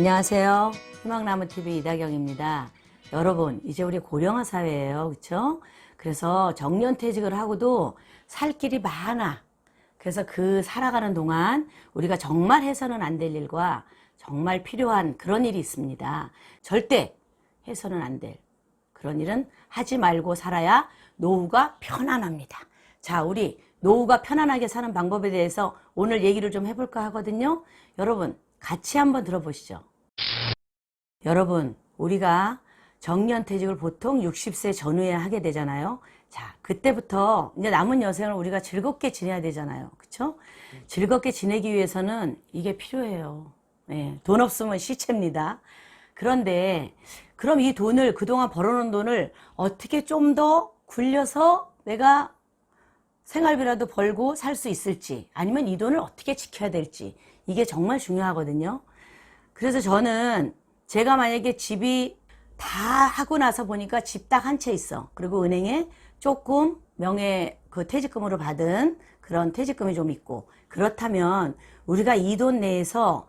안녕하세요. 희망나무TV 이다경입니다. 여러분, 이제 우리 고령화 사회예요. 그렇죠? 그래서 정년퇴직을 하고도 살 길이 많아. 그래서 그 살아가는 동안 우리가 정말 해서는 안 될 일과 정말 필요한 그런 일이 있습니다. 절대 해서는 안 될 그런 일은 하지 말고 살아야 노후가 편안합니다. 자, 우리 노후가 편안하게 사는 방법에 대해서 오늘 얘기를 좀 해볼까 하거든요. 여러분, 같이 한번 들어보시죠. 여러분, 우리가 정년퇴직을 보통 60세 전후에 하게 되잖아요. 자, 그때부터 이제 남은 여생을 우리가 즐겁게 지내야 되잖아요. 그쵸? 즐겁게 지내기 위해서는 이게 필요해요. 네, 돈 없으면 시체입니다. 그런데 그럼 이 돈을, 그동안 벌어놓은 돈을 어떻게 좀 더 굴려서 내가 생활비라도 벌고 살 수 있을지, 아니면 이 돈을 어떻게 지켜야 될지, 이게 정말 중요하거든요. 그래서 저는 제가 만약에 집이 다 하고 나서 보니까 집 딱 한 채 있어. 그리고 은행에 조금 명예 그 퇴직금으로 받은 그런 퇴직금이 좀 있고, 그렇다면 우리가 이 돈 내에서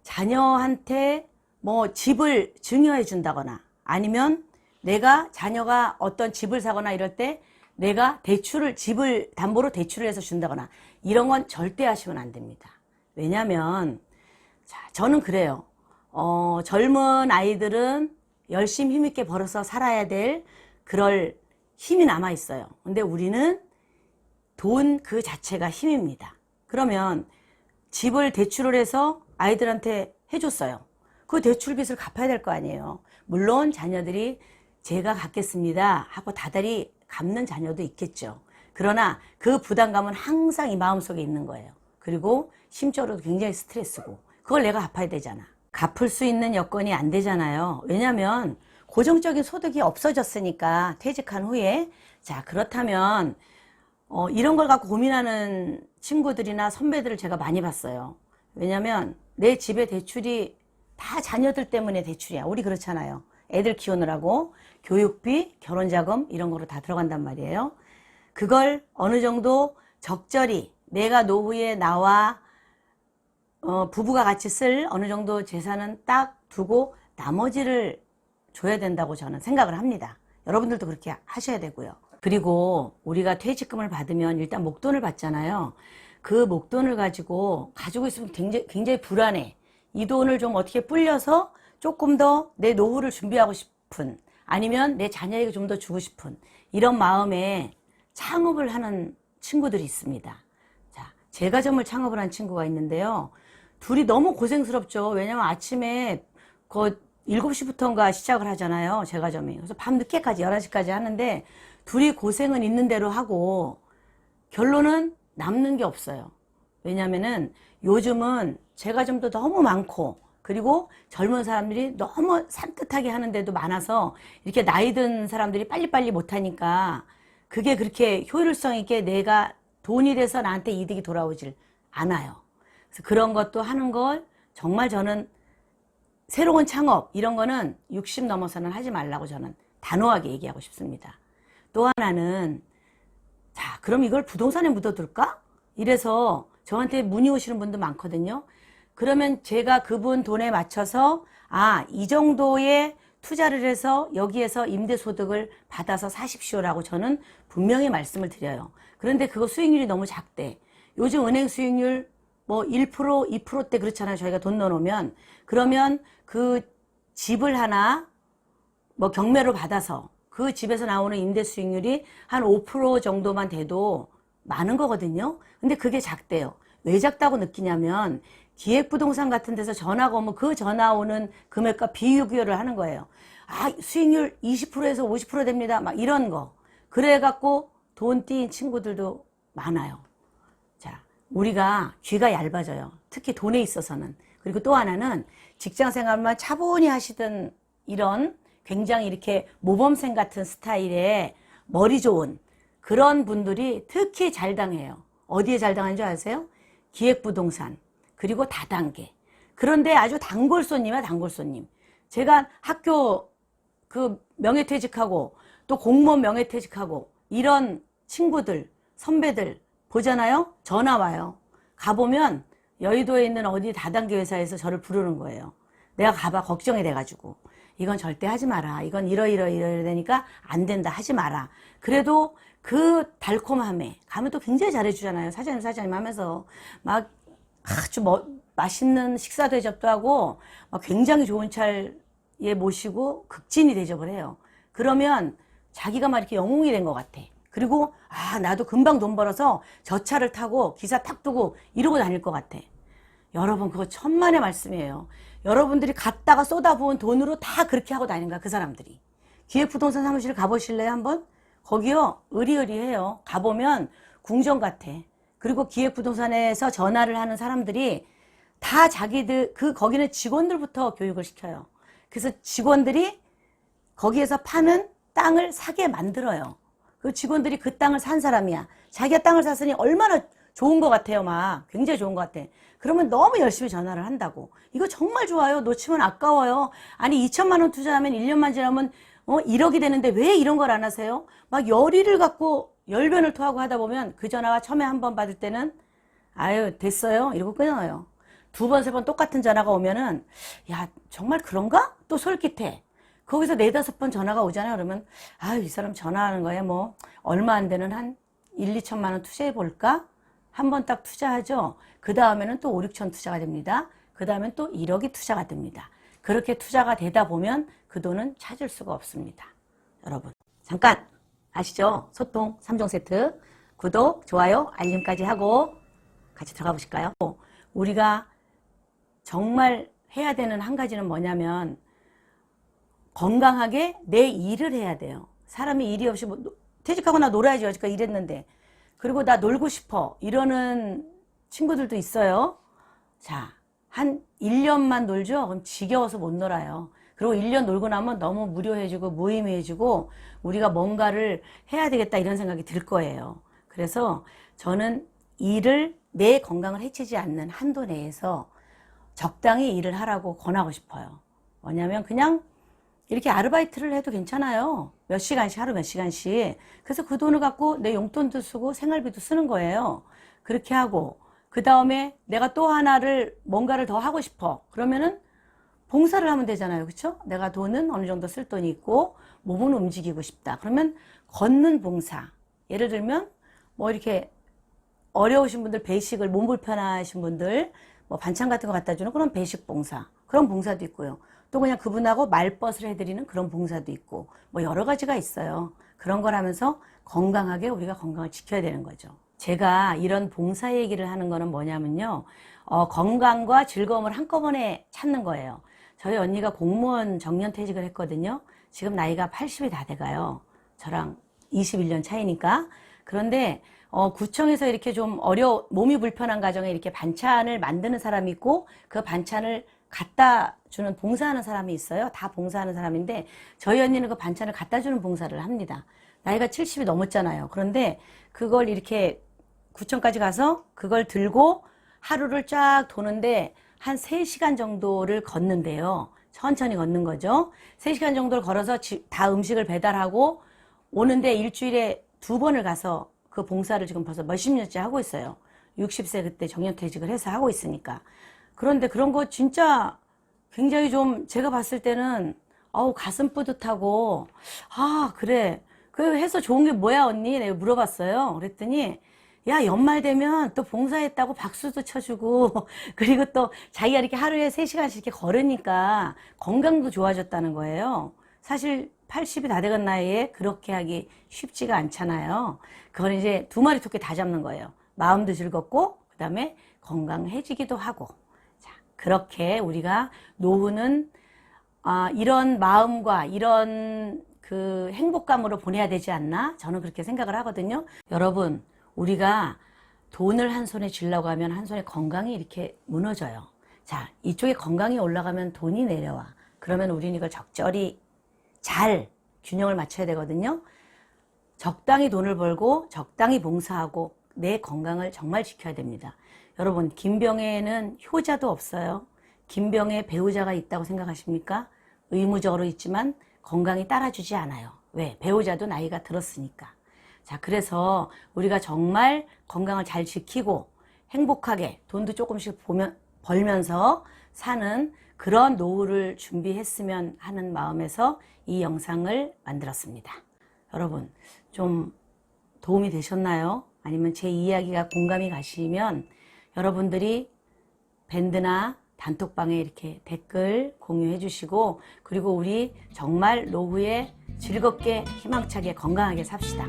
자녀한테 뭐 집을 증여해 준다거나, 아니면 내가 자녀가 어떤 집을 사거나 이럴 때 내가 대출을, 집을 담보로 대출을 해서 준다거나, 이런 건 절대 하시면 안 됩니다. 왜냐면 자, 저는 그래요. 젊은 아이들은 열심히 힘있게 벌어서 살아야 될 그럴 힘이 남아 있어요. 근데 우리는 돈 그 자체가 힘입니다. 그러면 집을 대출을 해서 아이들한테 해줬어요. 그 대출 빚을 갚아야 될 거 아니에요. 물론 자녀들이 제가 갚겠습니다 하고 다달이 갚는 자녀도 있겠죠. 그러나 그 부담감은 항상 이 마음속에 있는 거예요. 그리고 심적으로도 굉장히 스트레스고, 그걸 내가 갚아야 되잖아. 갚을 수 있는 여건이 안 되잖아요. 왜냐하면 고정적인 소득이 없어졌으니까, 퇴직한 후에. 자, 그렇다면 이런 걸 갖고 고민하는 친구들이나 선배들을 제가 많이 봤어요. 왜냐하면 내 집에 대출이 다 자녀들 때문에 대출이야. 우리 그렇잖아요. 애들 키우느라고 교육비, 결혼자금 이런 거로 다 들어간단 말이에요. 그걸 어느 정도 적절히 내가 노후에 나와 부부가 같이 쓸 어느 정도 재산은 딱 두고 나머지를 줘야 된다고 저는 생각을 합니다. 여러분들도 그렇게 하셔야 되고요. 그리고 우리가 퇴직금을 받으면 일단 목돈을 받잖아요. 그 목돈을 가지고 있으면 굉장히 불안해. 이 돈을 좀 어떻게 불려서 조금 더 내 노후를 준비하고 싶은, 아니면 내 자녀에게 좀 더 주고 싶은 이런 마음에 창업을 하는 친구들이 있습니다. 자, 제과점을 창업을 한 친구가 있는데요. 둘이 너무 고생스럽죠. 왜냐면 아침에 7시부터인가 시작을 하잖아요. 제과점이. 그래서 밤 늦게까지 11시까지 하는데 둘이 고생은 있는 대로 하고 결론은 남는 게 없어요. 왜냐면은 요즘은 제과점도 너무 많고, 그리고 젊은 사람들이 너무 산뜻하게 하는데도 많아서 이렇게 나이 든 사람들이 빨리빨리 못하니까 그게 그렇게 효율성 있게 내가 돈이 돼서 나한테 이득이 돌아오질 않아요. 그래서 그런 것도 하는 걸 정말 저는 새로운 창업 이런 거는 60 넘어서는 하지 말라고 저는 단호하게 얘기하고 싶습니다. 또 하나는, 자, 그럼 이걸 부동산에 묻어둘까? 이래서 저한테 문의 오시는 분도 많거든요. 그러면 제가 그분 돈에 맞춰서 이 정도의 투자를 해서 여기에서 임대소득을 받아서 사십시오라고 저는 분명히 말씀을 드려요. 그런데 그거 수익률이 너무 작대. 요즘 은행 수익률 뭐 1%, 2%대 그렇잖아요. 저희가 돈 넣어놓으면. 그러면 그 집을 하나 뭐 경매로 받아서 그 집에서 나오는 임대 수익률이 한 5% 정도만 돼도 많은 거거든요. 근데 그게 작대요. 왜 작다고 느끼냐면 기획부동산 같은 데서 전화가 오면 그 전화 오는 금액과 비교를 하는 거예요. 수익률 20%에서 50% 됩니다. 막 이런 거. 그래갖고 돈 띄인 친구들도 많아요. 자, 우리가 귀가 얇아져요. 특히 돈에 있어서는. 그리고 또 하나는 직장 생활만 차분히 하시던 이런 굉장히 이렇게 모범생 같은 스타일의 머리 좋은 그런 분들이 특히 잘 당해요. 어디에 잘 당하는 줄 아세요? 기획부동산, 그리고 다단계. 그런데 아주 단골손님이야, 단골손님. 제가 학교 그 명예퇴직하고 또 공무원 명예퇴직하고 이런 친구들, 선배들 보잖아요? 전화 와요. 가보면 여의도에 있는 어디 다단계 회사에서 저를 부르는 거예요. 내가 가봐 걱정이 돼가지고 이건 절대 하지 마라. 이건 이러이러이러되니까 안 된다. 하지 마라. 그래도 그 달콤함에 가면 또 굉장히 잘해주잖아요. 사장님 하면서 막 아주 맛있는 식사 대접도 하고 막 굉장히 좋은 차에 모시고 극진히 대접을 해요. 그러면 자기가 막 이렇게 영웅이 된 것 같아. 그리고 나도 금방 돈 벌어서 저 차를 타고 기사 탁 두고 이러고 다닐 것 같아. 여러분 그거 천만의 말씀이에요. 여러분들이 갖다가 쏟아부은 돈으로 다 그렇게 하고 다니는 거야 그 사람들이. 기획부동산 사무실 가보실래요 한번? 거기요 으리으리해요. 가보면 궁전 같아. 그리고 기획부동산에서 전화를 하는 사람들이 다 자기들 거기는 직원들부터 교육을 시켜요. 그래서 직원들이 거기에서 파는 땅을 사게 만들어요. 그 직원들이 그 땅을 산 사람이야. 자기가 땅을 샀으니 얼마나 좋은 것 같아요. 막 굉장히 좋은 것 같아. 그러면 너무 열심히 전화를 한다고. 이거 정말 좋아요. 놓치면 아까워요. 아니 2천만 원 투자하면 1년만 지나면 1억이 되는데 왜 이런 걸 안 하세요? 막 열의를 갖고 열변을 토하고 하다 보면 그 전화가 처음에 한 번 받을 때는 아유 됐어요 이러고 끊어요. 두 번, 세 번 똑같은 전화가 오면은 야 정말 그런가? 또 솔깃해. 거기서 네다섯 번 전화가 오잖아요. 그러면 아유 이 사람 전화하는 거에 뭐 얼마 안 되는 한 1, 2천만 원 투자해 볼까? 한 번 딱 투자하죠. 그 다음에는 또 5, 6천 투자가 됩니다. 그 다음엔 또 1억이 투자가 됩니다. 그렇게 투자가 되다 보면 그 돈은 찾을 수가 없습니다. 여러분 잠깐 아시죠? 소통 3종 세트 구독, 좋아요, 알림까지 하고 같이 들어가 보실까요? 우리가 정말 해야 되는 한 가지는 뭐냐면 건강하게 내 일을 해야 돼요. 사람이 일이 없이 뭐 퇴직하고 나 놀아야지 여지까지 일했는데 그리고 나 놀고 싶어 이러는 친구들도 있어요. 자, 한 1년만 놀죠? 그럼 지겨워서 못 놀아요. 그리고 1년 놀고 나면 너무 무료해지고 무의미해지고 우리가 뭔가를 해야 되겠다 이런 생각이 들 거예요. 그래서 저는 일을 내 건강을 해치지 않는 한도 내에서 적당히 일을 하라고 권하고 싶어요. 뭐냐면 그냥 이렇게 아르바이트를 해도 괜찮아요. 몇 시간씩 하루 몇 시간씩. 그래서 그 돈을 갖고 내 용돈도 쓰고 생활비도 쓰는 거예요. 그렇게 하고 그 다음에 내가 또 하나를 뭔가를 더 하고 싶어. 그러면은 봉사를 하면 되잖아요. 그렇죠? 내가 돈은 어느 정도 쓸 돈이 있고 몸은 움직이고 싶다. 그러면 걷는 봉사. 예를 들면 뭐 이렇게 어려우신 분들 배식을 몸 불편하신 분들 뭐 반찬 같은 거 갖다 주는 그런 배식 봉사. 그런 봉사도 있고요. 또 그냥 그분하고 말벗을 해드리는 그런 봉사도 있고 뭐 여러 가지가 있어요. 그런 걸 하면서 건강하게 우리가 건강을 지켜야 되는 거죠. 제가 이런 봉사 얘기를 하는 거는 뭐냐면요. 건강과 즐거움을 한꺼번에 찾는 거예요. 저희 언니가 공무원 정년퇴직을 했거든요. 지금 나이가 80이 다 돼가요. 저랑 21년 차이니까. 그런데 구청에서 이렇게 좀 몸이 불편한 가정에 이렇게 반찬을 만드는 사람이 있고 그 반찬을 갖다 주는 봉사하는 사람이 있어요. 다 봉사하는 사람인데 저희 언니는 그 반찬을 갖다 주는 봉사를 합니다. 나이가 70이 넘었잖아요. 그런데 그걸 이렇게 구청까지 가서 그걸 들고 하루를 쫙 도는데 한 3시간 정도를 걷는데요. 천천히 걷는 거죠. 3시간 정도를 걸어서 다 음식을 배달하고 오는데 일주일에 2번을 가서 그 봉사를 지금 벌써 몇십 년째 하고 있어요. 60세 그때 정년퇴직을 해서 하고 있으니까. 그런데 그런 거 진짜 굉장히 좀 제가 봤을 때는 가슴 뿌듯하고 그래 그 해서 좋은 게 뭐야 언니 내가 물어봤어요. 그랬더니 야 연말 되면 또 봉사했다고 박수도 쳐주고 그리고 또 자기가 이렇게 하루에 3시간씩 이렇게 걸으니까 건강도 좋아졌다는 거예요. 사실 80이 다 돼간 나이에 그렇게 하기 쉽지가 않잖아요. 그건 이제 2마리 토끼 다 잡는 거예요. 마음도 즐겁고 그 다음에 건강해지기도 하고. 자, 그렇게 우리가 노후는 이런 마음과 이런 그 행복감으로 보내야 되지 않나? 저는 그렇게 생각을 하거든요. 여러분 우리가 돈을 한 손에 쥐려고 하면 한 손에 건강이 이렇게 무너져요. 자, 이쪽에 건강이 올라가면 돈이 내려와. 그러면 우리는 이걸 적절히 잘 균형을 맞춰야 되거든요. 적당히 돈을 벌고 적당히 봉사하고 내 건강을 정말 지켜야 됩니다. 여러분 김병에는 효자도 없어요. 김병에 배우자가 있다고 생각하십니까? 의무적으로 있지만 건강이 따라주지 않아요. 왜? 배우자도 나이가 들었으니까. 자, 그래서 우리가 정말 건강을 잘 지키고 행복하게 돈도 조금씩 벌면서 사는 그런 노후를 준비했으면 하는 마음에서 이 영상을 만들었습니다. 여러분 좀 도움이 되셨나요? 아니면 제 이야기가 공감이 가시면 여러분들이 밴드나 단톡방에 이렇게 댓글 공유해 주시고, 그리고 우리 정말 노후에 즐겁게 희망차게 건강하게 삽시다.